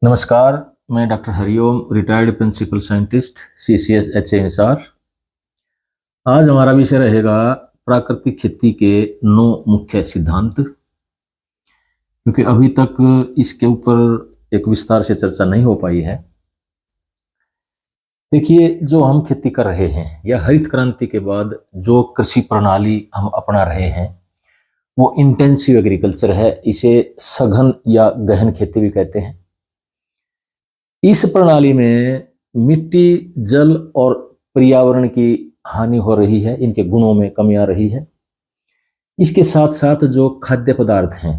नमस्कार, मैं doctor Hariom, retired principal scientist, CCS HASR। आज हमारा विषय रहेगा प्राकृतिक खेती के 9 मुख्य सिद्धांत। क्योंकि अभी तक इसके ऊपर एक विस्तार से चर्चा नहीं हो पाई है। देखिए, जो हम खेती कर रहे हैं या हरित क्रांति के बाद जो कृषि प्रणाली हम अपना रहे हैं वो इंटेंसिव एग्रीकल्चर है। इसे सघन या गहन खेती भी कहते हैं। इस प्रणाली में मिट्टी, जल और पर्यावरण की हानि हो रही है, इनके गुणों में कमी आ रही है। इसके साथ साथ जो खाद्य पदार्थ हैं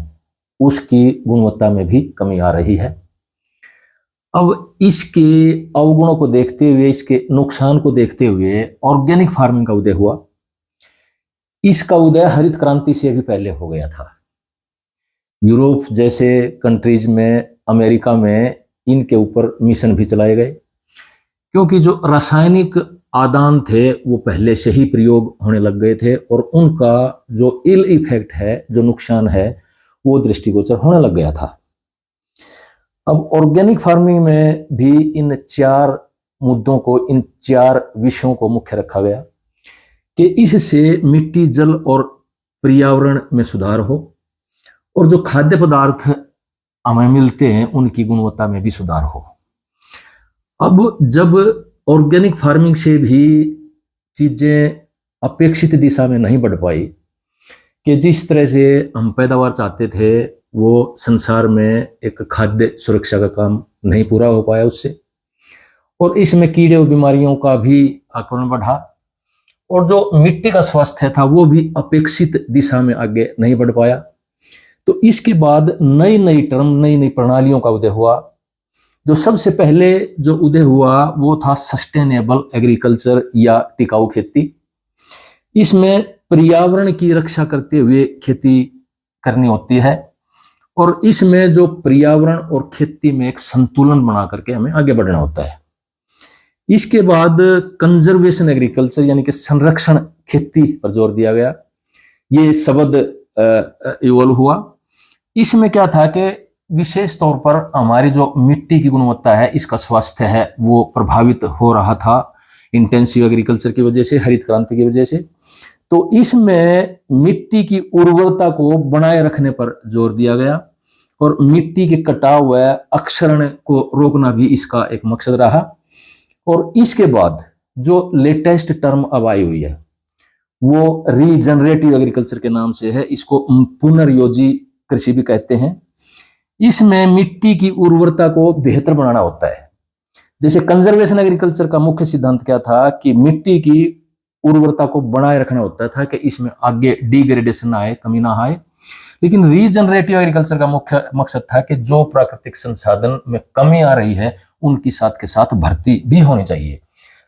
उसकी गुणवत्ता में भी कमी आ रही है। अब इसके अवगुणों को देखते हुए, इसके नुकसान को देखते हुए ऑर्गेनिक फार्मिंग का उदय हुआ। इसका उदय हरित क्रांति से भी पहले हो गया था। यूरोप जैसे कंट्रीज में, अमेरिका में इनके ऊपर मिशन भी चलाए गए, क्योंकि जो रासायनिक आदान थे वो पहले से ही प्रयोग होने लग गए थे और उनका जो इल इफेक्ट है, जो नुकसान है, वो दृष्टिगोचर होने लग गया था। अब ऑर्गेनिक फार्मिंग में भी इन 4 मुद्दों को, इन 4 विषयों को मुख्य रखा गया कि इससे मिट्टी, जल और पर्यावरण में सुधार हो और जो खाद्य पदार्थ हमें मिलते हैं उनकी गुणवत्ता में भी सुधार हो। अब जब ऑर्गेनिक फार्मिंग से भी चीजें अपेक्षित दिशा में नहीं बढ़ पाई कि जिस तरह से हम पैदावार चाहते थे, वो संसार में एक खाद्य सुरक्षा का काम नहीं पूरा हो पाया उससे, और इसमें कीड़े और बीमारियों का भी आक्रमण बढ़ा और जो मिट्टी का स्वास्थ्य था वो भी अपेक्षित दिशा में आगे नहीं बढ़ पाया। तो इसके बाद नई नई प्रणालियों का उदय हुआ। जो सबसे पहले जो उदय हुआ वो था सस्टेनेबल एग्रीकल्चर या टिकाऊ खेती। इसमें पर्यावरण की रक्षा करते हुए खेती करनी होती है और इसमें जो पर्यावरण और खेती में एक संतुलन बना करके हमें आगे बढ़ना होता है। इसके बाद कंजर्वेशन एग्रीकल्चर यानी कि संरक्षण खेती पर जोर दिया गया। ये शब्द इवॉल्व हुआ। इसमें क्या था कि विशेष तौर पर हमारी जो मिट्टी की गुणवत्ता है, इसका स्वास्थ्य है, वो प्रभावित हो रहा था इंटेंसिव एग्रीकल्चर की वजह से, हरित क्रांति की वजह से। तो इसमें मिट्टी की उर्वरता को बनाए रखने पर जोर दिया गया और मिट्टी के कटाव व अक्षरण को रोकना भी इसका एक मकसद रहा। और इसके बाद जो लेटेस्ट टर्म अब आई हुई है वो रीजनरेटिव एग्रीकल्चर के नाम से है। इसको पुनर्योजी कृषि भी कहते हैं। इसमें मिट्टी की उर्वरता को बेहतर बनाना होता है। जैसे कंजर्वेशन एग्रीकल्चर का मुख्य सिद्धांत क्या था कि मिट्टी की उर्वरता को बनाए रखना होता था कि इसमें आगे डिग्रेडेशन ना आए, कमी ना आए। लेकिन रीजनरेटिव एग्रीकल्चर का मुख्य मकसद था कि जो प्राकृतिक संसाधन में कमी आ रही है उनकी साथ के साथ भर्ती भी होनी चाहिए।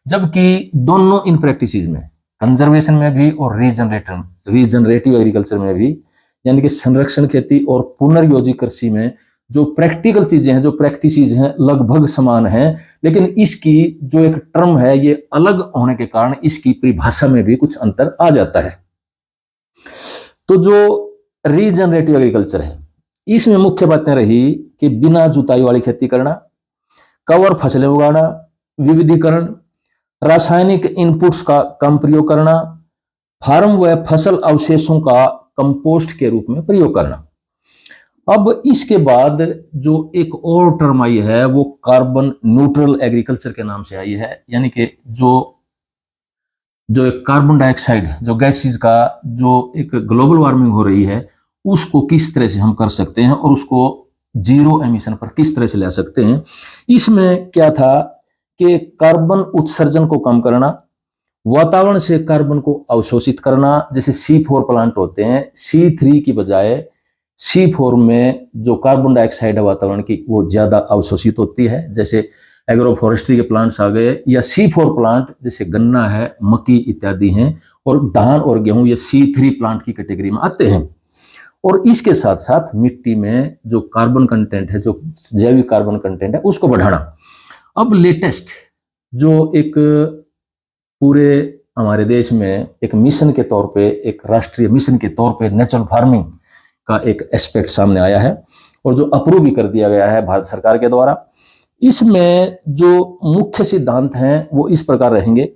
जबकि दोनों इन प्रैक्टिसेस में, कंजर्वेशन में भी और रीजनरेटिव एग्रीकल्चर में भी, यानी कि संरक्षण खेती और पुनर्योजी कृषि में जो प्रैक्टिकल चीजें हैं, जो प्रैक्टिसेस हैं, लगभग समान हैं। लेकिन इसकी जो एक टर्म है ये अलग होने के कारण इसकी परिभाषा में भी कुछ अंतर आ जाता है। तो जो रीजनरेटिव एग्रीकल्चर है इसमें मुख्य बातें रही कि बिना जुताई वाली खेती करना, कवर फसलें उगाना, विविधीकरण, रासायनिक इनपुट्स का कम प्रयोग करना, फार्म व फसल अवशेषों का कंपोस्ट के रूप में प्रयोग करना। अब इसके बाद जो एक और टर्म आई है वो कार्बन न्यूट्रल एग्रीकल्चर के नाम से आई है। यानी कि जो एक कार्बन डाइऑक्साइड, जो गैसेस का जो एक ग्लोबल वार्मिंग हो रही है उसको किस तरह से हम कर सकते हैं और उसको जीरो एमिशन पर किस तरह से ले सकते हैं। इसमें क्या था कि कार्बन उत्सर्जन को कम करना, वातावरण से कार्बन को अवशोषित करना। जैसे C4 प्लांट होते हैं, C3 की बजाय C4 में जो कार्बन डाइऑक्साइड है वातावरण की वो ज्यादा अवशोषित होती है। जैसे एग्रो फॉरेस्ट्री के प्लांट्स आ गए, या C4 प्लांट जैसे गन्ना है, मक्की इत्यादि हैं, और धान और गेहूं ये C3 प्लांट की कैटेगरी में आते हैं। और इसके साथ साथ मिट्टी में जो कार्बन कंटेंट है, जो जैविक कार्बन कंटेंट है, उसको बढ़ाना। अब लेटेस्ट जो एक पूरे हमारे देश में एक मिशन के तौर पे, एक राष्ट्रीय मिशन के तौर पे नेचुरल फार्मिंग का एक एस्पेक्ट सामने आया है और जो अप्रूव भी कर दिया गया है भारत सरकार के द्वारा। इसमें जो मुख्य सिद्धांत हैं वो इस प्रकार रहेंगे।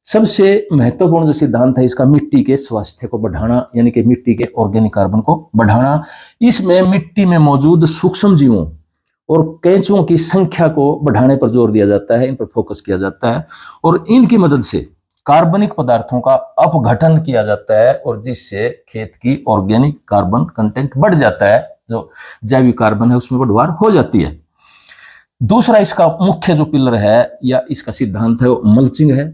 सबसे महत्वपूर्ण जो सिद्धांत है इसका, मिट्टी के स्वास्थ्य को बढ़ाना, यानी कि मिट्टी के ऑर्गेनिक कार्बन को बढ़ाना। इसमें मिट्टी में मौजूद सूक्ष्म जीवों और केंचुओं की संख्या को बढ़ाने पर जोर दिया जाता है, इन पर फोकस किया जाता है और इनकी मदद से कार्बनिक पदार्थों का अपघटन किया जाता है और जिससे खेत की ऑर्गेनिक कार्बन कंटेंट बढ़ जाता है, जो जैविक कार्बन है उसमें बढ़ोतरी हो जाती है। दूसरा इसका मुख्य जो पिलर है या इसका सिद्धांत है वो मल्चिंग है।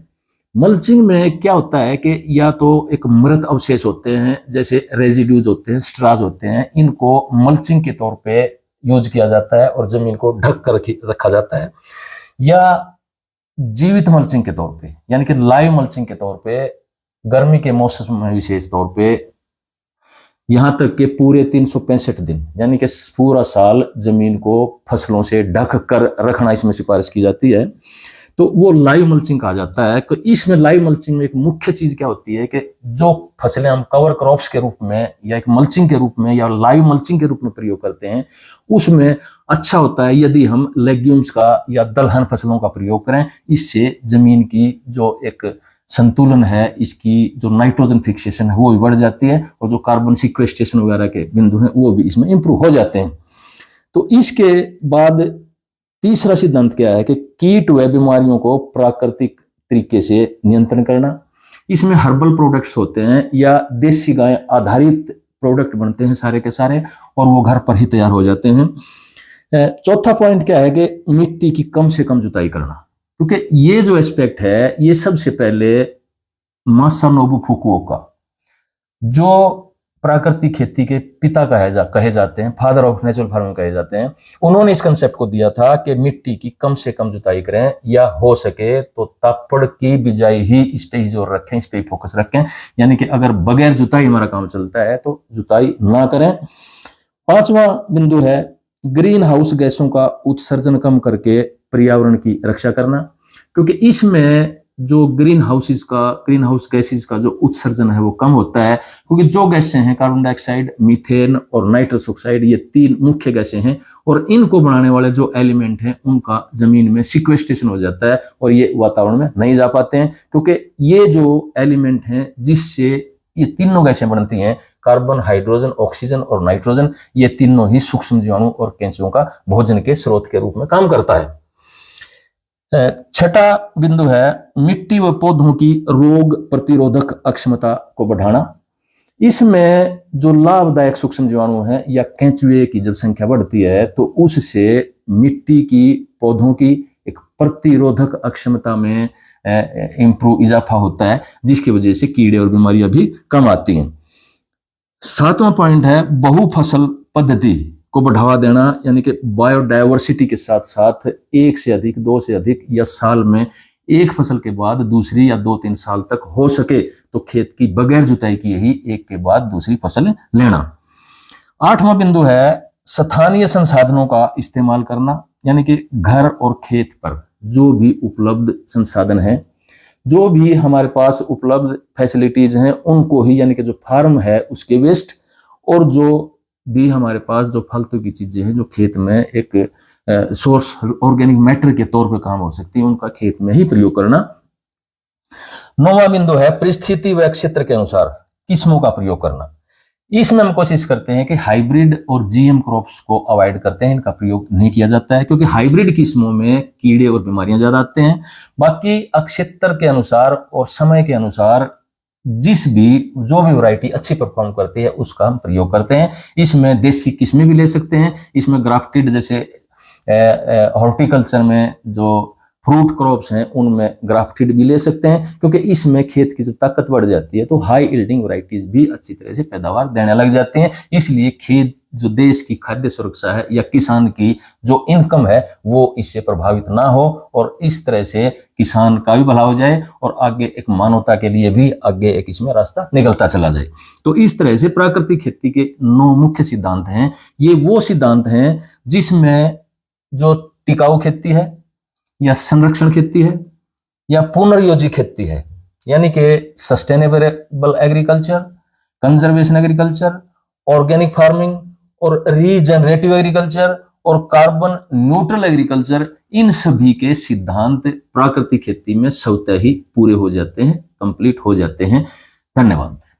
मल्चिंग में क्या होता है कि या तो एक मृत अवशेष होते हैं, जैसे रेजिड्यूज होते हैं, स्ट्राज होते हैं, इनको मल्चिंग के तौर पे यूज किया जाता है और जमीन को ढक कर रखा जाता है, या जीवित मल्चिंग के तौर पे, यानी कि लाइव मल्चिंग के तौर पे गर्मी के मौसम में विशेष तौर पे यहां तक कि पूरे 365 दिन यानी कि पूरा साल जमीन को फसलों से ढक कर रखना इसमें सिफारिश की जाती है, तो वो लाइव मल्चिंग कहा जाता है। तो इसमें लाइव मल्चिंग में एक मुख्य चीज क्या होती है कि जो फसलें हम कवर क्रॉप्स के रूप में या एक मल्चिंग के रूप में या लाइव मल्चिंग के रूप में प्रयोग करते हैं, उसमें अच्छा होता है यदि हम लेग्यूम्स का या दलहन फसलों का प्रयोग करें। इससे जमीन की जो एक संतुलन है, इसकी जो नाइट्रोजन फिक्सेशन है वो भी बढ़ जाती है और जो कार्बन सिक्वेस्ट्रेशन वगैरह के बिंदु हैं वो भी इसमें इंप्रूव हो जाते हैं। तो इसके बाद तीसरा सिद्धांत क्या है कि कीट व बीमारियों को प्राकृतिक तरीके से नियंत्रण करना। इसमें हर्बल प्रोडक्ट्स होते हैं या देसी गाय आधारित प्रोडक्ट बनते हैं सारे के सारे और वो घर पर ही तैयार हो जाते हैं। चौथा पॉइंट क्या है कि मिट्टी की कम से कम जुताई करना, क्योंकि ये जो एस्पेक्ट है ये सबसे पहले मासानोबु फुकुओका, जो प्राकृतिक खेती के पिता कहे जाते हैं, फादर ऑफ नेचुरल फार्मिंग कहे जाते हैं, उन्होंने इस कंसेप्ट को दिया था कि मिट्टी की कम से कम जुताई करें या हो सके तो तापड़ की बिजाई ही इस पे ही जोर रखें, इस पे ही फोकस रखें, यानी कि अगर बगैर जुताई हमारा काम चलता है तो जुताई ना करें। पांचवा बिंदु है ग्रीन हाउस गैसों का उत्सर्जन कम करके पर्यावरण की रक्षा करना, क्योंकि इसमें जो ग्रीन हाउस गैसेस का जो उत्सर्जन है वो कम होता है, क्योंकि जो गैसें हैं कार्बन डाइऑक्साइड, मीथेन और नाइट्रस ऑक्साइड, ये तीन मुख्य गैसें हैं और इनको बनाने वाले जो एलिमेंट हैं उनका जमीन में सिक्वेस्ट्रेशन हो जाता है और ये वातावरण में नहीं जा पाते हैं, क्योंकि ये जो एलिमेंट हैं जिससे ये तीनों गैसें बनती हैं, कार्बन, हाइड्रोजन, ऑक्सीजन और नाइट्रोजन, ये तीनों ही सूक्ष्म जीवाणु और केंचुओं का भोजन के स्रोत के रूप में काम करता है। छठा बिंदु है मिट्टी व पौधों की रोग प्रतिरोधक अक्षमता को बढ़ाना। इसमें जो लाभदायक सूक्ष्म जीवाणु हैं या केंचुए की जब संख्या बढ़ती है तो उससे मिट्टी की, पौधों की एक प्रतिरोधक अक्षमता में इजाफा होता है, जिसकी वजह से कीड़े और बीमारियां भी कम आती हैं। सातवां पॉइंट है बहुफसल पद्धति को बढ़ावा देना, यानी कि बायोडायवर्सिटी के साथ साथ एक से अधिक, दो से अधिक या साल में एक फसल के बाद दूसरी या 2-3 साल तक हो सके तो खेत की बगैर जुताई किए ही एक के बाद दूसरी फसल लेना। आठवां बिंदु है स्थानीय संसाधनों का इस्तेमाल करना, यानी कि घर और खेत पर जो भी उपलब्ध संसाधन है, जो भी हमारे पास उपलब्ध फैसिलिटीज हैं उनको ही, यानी कि जो फार्म है उसके वेस्ट और जो भी हमारे पास जो फालतू की चीजें हैं जो खेत में एक सोर्स ऑर्गेनिक मैटर के तौर पे काम हो सकती है, उनका खेत में ही प्रयोग करना। नौवां बिंदु है परिस्थिति व क्षेत्र के अनुसार किस्मों का प्रयोग करना। इसमें हम कोशिश करते हैं कि हाइब्रिड और जीएम क्रॉप्स को अवॉइड करते हैं, इनका प्रयोग नहीं किया जाता है, क्योंकि हाइब्रिड किस्मों में कीड़े और बीमारियां ज्यादा आते हैं। बाकी क्षेत्र के अनुसार और समय के अनुसार जो भी वैरायटी अच्छी परफॉर्म करती है उसका हम प्रयोग करते हैं। इसमें देसी किस्में भी ले सकते हैं, इसमें ग्राफ्टेड, जैसे हॉर्टिकल्चर में जो फ्रूट क्रॉप्स हैं उनमें ग्राफ्टेड भी ले सकते हैं, क्योंकि इसमें खेत की जब ताकत बढ़ जाती है तो हाई यील्डिंग वैरायटीज भी अच्छी तरह से पैदावार देने लग जाते हैं। इसलिए खेत जो देश की खाद्य सुरक्षा है या किसान की जो इनकम है वो इससे प्रभावित ना हो और इस तरह से किसान का भी भला हो जाए और आगे एक मानवता के लिए भी आगे एक इसमें रास्ता निकलता चला जाए। तो इस तरह से प्राकृतिक खेती के 9 मुख्य सिद्धांत हैं। ये वो सिद्धांत हैं जिसमें जो टिकाऊ खेती है या संरक्षण खेती है या पुनर्योजी खेती है, यानी कि sustainable agriculture, conservation agriculture, organic farming और रीजनरेटिव एग्रीकल्चर और कार्बन न्यूट्रल एग्रीकल्चर, इन सभी के सिद्धांत प्राकृतिक खेती में स्वतः ही पूरे हो जाते हैं, कंप्लीट हो जाते हैं। धन्यवाद।